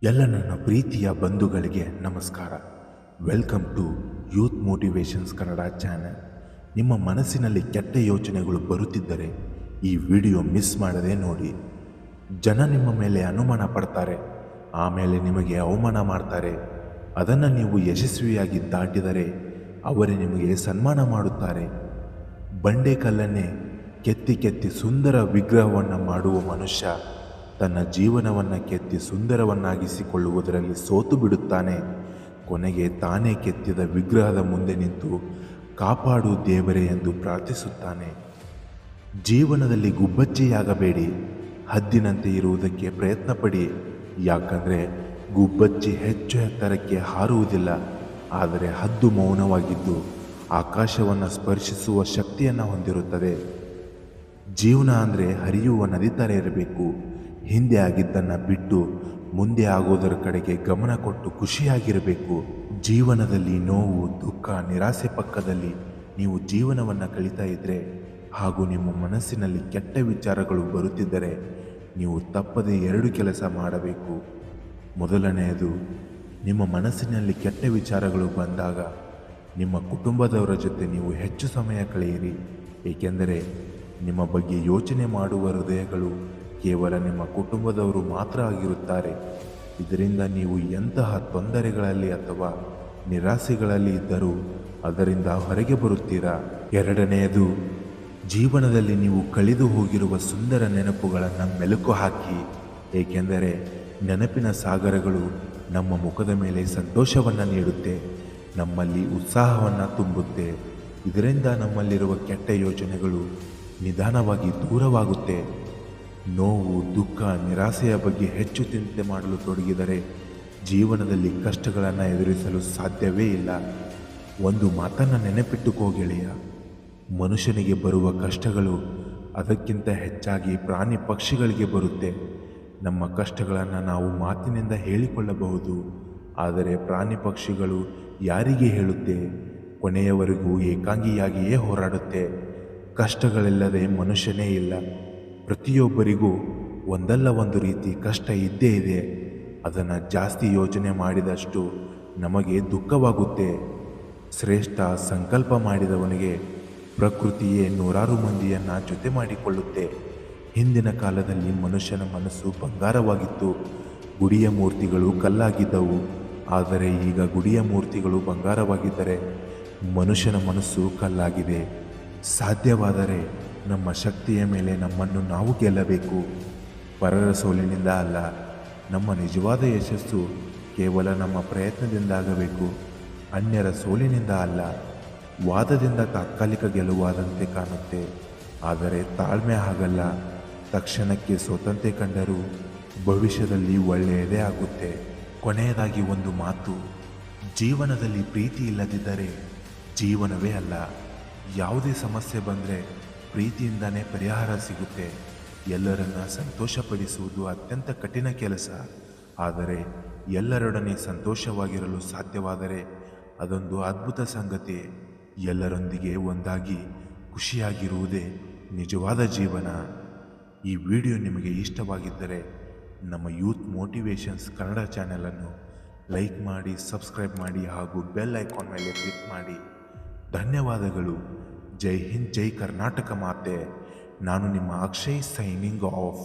ಎಲ್ಲ ನನ್ನ ಪ್ರೀತಿಯ ಬಂಧುಗಳಿಗೆ ನಮಸ್ಕಾರ. Welcome to youth motivations Kannada channel. ನಿಮ್ಮ ಮನಸ್ಸಿನಲ್ಲಿ ಕೆಟ್ಟ ಯೋಚನೆಗಳು ಬರುತ್ತಿದ್ದರೆ ಈ ವಿಡಿಯೋ ಮಿಸ್ ಮಾಡದೆ ನೋಡಿ. ಜನ ನಿಮ್ಮ ಮೇಲೆ ಅನುಮಾನ ಪಡ್ತಾರೆ, ಆಮೇಲೆ ನಿಮಗೆ ಅವಮಾನ ಮಾಡ್ತಾರೆ. ಅದನ್ನು ನೀವು ಯಶಸ್ವಿಯಾಗಿ ದಾಟಿದರೆ ಅವರೇ ನಿಮಗೆ ಸನ್ಮಾನ ಮಾಡುತ್ತಾರೆ. ಬಂಡೆಕಲ್ಲನ್ನೇ ಕೆತ್ತಿ ಕೆತ್ತಿ ಸುಂದರ ವಿಗ್ರಹವನ್ನು ಮಾಡುವ ಮನುಷ್ಯ ತನ್ನ ಜೀವನವನ್ನು ಕೆತ್ತಿ ಸುಂದರವನ್ನಾಗಿಸಿಕೊಳ್ಳುವುದರಲ್ಲಿ ಸೋತು ಬಿಡುತ್ತಾನೆ. ಕೊನೆಗೆ ತಾನೇ ಕೆತ್ತಿದ ವಿಗ್ರಹದ ಮುಂದೆ ನಿಂತು ಕಾಪಾಡು ದೇವರೇ ಎಂದು ಪ್ರಾರ್ಥಿಸುತ್ತಾನೆ. ಜೀವನದಲ್ಲಿ ಗುಬ್ಬಚ್ಚಿಯಾಗಬೇಡಿ, ಹದ್ದಿನಂತೆ ಇರುವುದಕ್ಕೆ ಪ್ರಯತ್ನ ಪಡಿ. ಯಾಕಂದರೆ ಗುಬ್ಬಚ್ಚಿ ಹೆಚ್ಚು ಎತ್ತರಕ್ಕೆ ಹಾರುವುದಿಲ್ಲ, ಆದರೆ ಹದ್ದು ಮೌನವಾಗಿದ್ದು ಆಕಾಶವನ್ನು ಸ್ಪರ್ಶಿಸುವ ಶಕ್ತಿಯನ್ನು ಹೊಂದಿರುತ್ತದೆ. ಜೀವನ ಅಂದರೆ ಹರಿಯುವ ನದಿ ಥರ ಇರಬೇಕು. ಹಿಂದೆ ಆಗಿದ್ದನ್ನು ಬಿಟ್ಟು ಮುಂದೆ ಆಗೋದರ ಕಡೆಗೆ ಗಮನ ಕೊಟ್ಟು ಖುಷಿಯಾಗಿರಬೇಕು. ಜೀವನದಲ್ಲಿ ನೋವು, ದುಃಖ, ನಿರಾಸೆ ಪಕ್ಕದಲ್ಲಿ ನೀವು ಜೀವನವನ್ನು ಕಳೀತಾ ಇದ್ದರೆ ಹಾಗೂ ನಿಮ್ಮ ಮನಸ್ಸಿನಲ್ಲಿ ಕೆಟ್ಟ ವಿಚಾರಗಳು ಬರುತ್ತಿದ್ದರೆ ನೀವು ತಪ್ಪದೇ 2 ಕೆಲಸ ಮಾಡಬೇಕು. ಮೊದಲನೆಯದು, ನಿಮ್ಮ ಮನಸ್ಸಿನಲ್ಲಿ ಕೆಟ್ಟ ವಿಚಾರಗಳು ಬಂದಾಗ ನಿಮ್ಮ ಕುಟುಂಬದವರ ಜೊತೆ ನೀವು ಹೆಚ್ಚು ಸಮಯ ಕಳೆಯಿರಿ. ಏಕೆಂದರೆ ನಿಮ್ಮ ಬಗ್ಗೆ ಯೋಚನೆ ಮಾಡುವ ಹೃದಯಗಳು ಕೇವಲ ನಿಮ್ಮ ಕುಟುಂಬದವರು ಮಾತ್ರ ಆಗಿರುತ್ತಾರೆ. ಇದರಿಂದ ನೀವು ಎಂತಹ ತೊಂದರೆಗಳಲ್ಲಿ ಅಥವಾ ನಿರಾಸೆಗಳಲ್ಲಿ ಇದ್ದರೂ ಅದರಿಂದ ಹೊರಗೆ ಬರುತ್ತೀರಾ. ಎರಡನೆಯದು, ಜೀವನದಲ್ಲಿ ನೀವು ಕಳೆದು ಹೋಗಿರುವ ಸುಂದರ ನೆನಪುಗಳನ್ನು ಮೆಲುಕು ಹಾಕಿ. ಏಕೆಂದರೆ ನೆನಪಿನ ಸಾಗರಗಳು ನಮ್ಮ ಮುಖದ ಮೇಲೆ ಸಂತೋಷವನ್ನು ನೀಡುತ್ತೆ, ನಮ್ಮಲ್ಲಿ ಉತ್ಸಾಹವನ್ನು ತುಂಬುತ್ತೆ. ಇದರಿಂದ ನಮ್ಮಲ್ಲಿರುವ ಕೆಟ್ಟ ಯೋಚನೆಗಳು ನಿಧಾನವಾಗಿ ದೂರವಾಗುತ್ತೆ. ನೋವು, ದುಃಖ, ನಿರಾಸೆಯ ಬಗ್ಗೆ ಹೆಚ್ಚು ಚಿಂತೆ ಮಾಡಲು ತೊಡಗಿದರೆ ಜೀವನದಲ್ಲಿ ಕಷ್ಟಗಳನ್ನು ಎದುರಿಸಲು ಸಾಧ್ಯವೇ ಇಲ್ಲ. ಒಂದು ಮಾತನ್ನು ನೆನಪಿಟ್ಟುಕೋ ಗೆಳೆಯ, ಮನುಷ್ಯನಿಗೆ ಬರುವ ಕಷ್ಟಗಳು ಅದಕ್ಕಿಂತ ಹೆಚ್ಚಾಗಿ ಪ್ರಾಣಿ ಪಕ್ಷಿಗಳಿಗೆ ಬರುತ್ತೆ. ನಮ್ಮ ಕಷ್ಟಗಳನ್ನು ನಾವು ಮಾತಿನಿಂದ ಹೇಳಿಕೊಳ್ಳಬಹುದು, ಆದರೆ ಪ್ರಾಣಿ ಪಕ್ಷಿಗಳು ಯಾರಿಗೆ ಹೇಳುತ್ತೆ? ಕೊನೆಯವರೆಗೂ ಏಕಾಂಗಿಯಾಗಿಯೇ ಹೋರಾಡುತ್ತೆ. ಕಷ್ಟಗಳಿಲ್ಲದೆ ಮನುಷ್ಯನೇ ಇಲ್ಲ. ಪ್ರತಿಯೊಬ್ಬರಿಗೂ ಒಂದಲ್ಲ ಒಂದು ರೀತಿ ಕಷ್ಟ ಇದ್ದೇ ಇದೆ. ಅದನ್ನು ಜಾಸ್ತಿ ಯೋಚನೆ ಮಾಡಿದಷ್ಟು ನಮಗೆ ದುಃಖವಾಗುತ್ತೆ. ಶ್ರೇಷ್ಠ ಸಂಕಲ್ಪ ಮಾಡಿದವನಿಗೆ ಪ್ರಕೃತಿಯೇ 100 ಮಂದಿಯನ್ನು ಜೊತೆ ಮಾಡಿಕೊಳ್ಳುತ್ತೆ. ಹಿಂದಿನ ಕಾಲದಲ್ಲಿ ಮನುಷ್ಯನ ಮನಸ್ಸು ಬಂಗಾರವಾಗಿತ್ತು, ಗುಡಿಯ ಮೂರ್ತಿಗಳು ಕಲ್ಲಾಗಿದ್ದವು. ಆದರೆ ಈಗ ಗುಡಿಯ ಮೂರ್ತಿಗಳು ಬಂಗಾರವಾಗಿದ್ದರೆ ಮನುಷ್ಯನ ಮನಸ್ಸು ಕಲ್ಲಾಗಿದೆ. ಸಾಧ್ಯವಾದರೆ ನಮ್ಮ ಶಕ್ತಿಯ ಮೇಲೆ ನಮ್ಮನ್ನು ನಾವು ಗೆಲ್ಲಬೇಕು. ಪರರ ಸೋಲಿನಿಂದ ಅಲ್ಲ. ನಮ್ಮ ನಿಜವಾದ ಯಶಸ್ಸು ಕೇವಲ ನಮ್ಮ ಪ್ರಯತ್ನದಿಂದಾಗಬೇಕು, ಅನ್ಯರ ಸೋಲಿನಿಂದ ಅಲ್ಲ. ವಾದದಿಂದ ತಾತ್ಕಾಲಿಕ ಗೆಲುವಾದಂತೆ ಕಾಣುತ್ತೆ, ಆದರೆ ತಾಳ್ಮೆ ಹಾಗಲ್ಲ. ತಕ್ಷಣಕ್ಕೆ ಸೋತಂತೆ ಕಂಡರೂ ಭವಿಷ್ಯದಲ್ಲಿ ಒಳ್ಳೆಯದೇ ಆಗುತ್ತೆ. ಕೊನೆಯದಾಗಿ ಒಂದು ಮಾತು, ಜೀವನದಲ್ಲಿ ಪ್ರೀತಿ ಇಲ್ಲದಿದ್ದರೆ ಜೀವನವೇ ಅಲ್ಲ. ಯಾವುದೇ ಸಮಸ್ಯೆ ಬಂದರೆ ಪ್ರೀತಿಯಿಂದನೇ ಪರಿಹಾರ ಸಿಗುತ್ತೆ. ಎಲ್ಲರನ್ನ ಸಂತೋಷಪಡಿಸುವುದು ಅತ್ಯಂತ ಕಠಿಣ ಕೆಲಸ, ಆದರೆ ಎಲ್ಲರೊಡನೆ ಸಂತೋಷವಾಗಿರಲು ಸಾಧ್ಯವಾದರೆ ಅದೊಂದು ಅದ್ಭುತ ಸಂಗತಿ. ಎಲ್ಲರೊಂದಿಗೆ ಒಂದಾಗಿ ಖುಷಿಯಾಗಿರುವುದೇ ನಿಜವಾದ ಜೀವನ. ಈ ವಿಡಿಯೋ ನಿಮಗೆ ಇಷ್ಟವಾಗಿದ್ದರೆ ನಮ್ಮ ಯೂತ್ ಮೋಟಿವೇಶನ್ಸ್ ಕನ್ನಡ ಚಾನೆಲನ್ನು ಲೈಕ್ ಮಾಡಿ, ಸಬ್ಸ್ಕ್ರೈಬ್ ಮಾಡಿ ಹಾಗೂ ಬೆಲ್ ಐಕಾನ್ ಮೇಲೆ ಕ್ಲಿಕ್ ಮಾಡಿ. ಧನ್ಯವಾದಗಳು. ಜೈ ಹಿಂದ್, ಜೈ ಕರ್ನಾಟಕ ಮಾತೆ. ನಾನು ನಿಮ್ಮ ಅಕ್ಷಯ್, ಸೈನಿಂಗ್ ಆಫ್.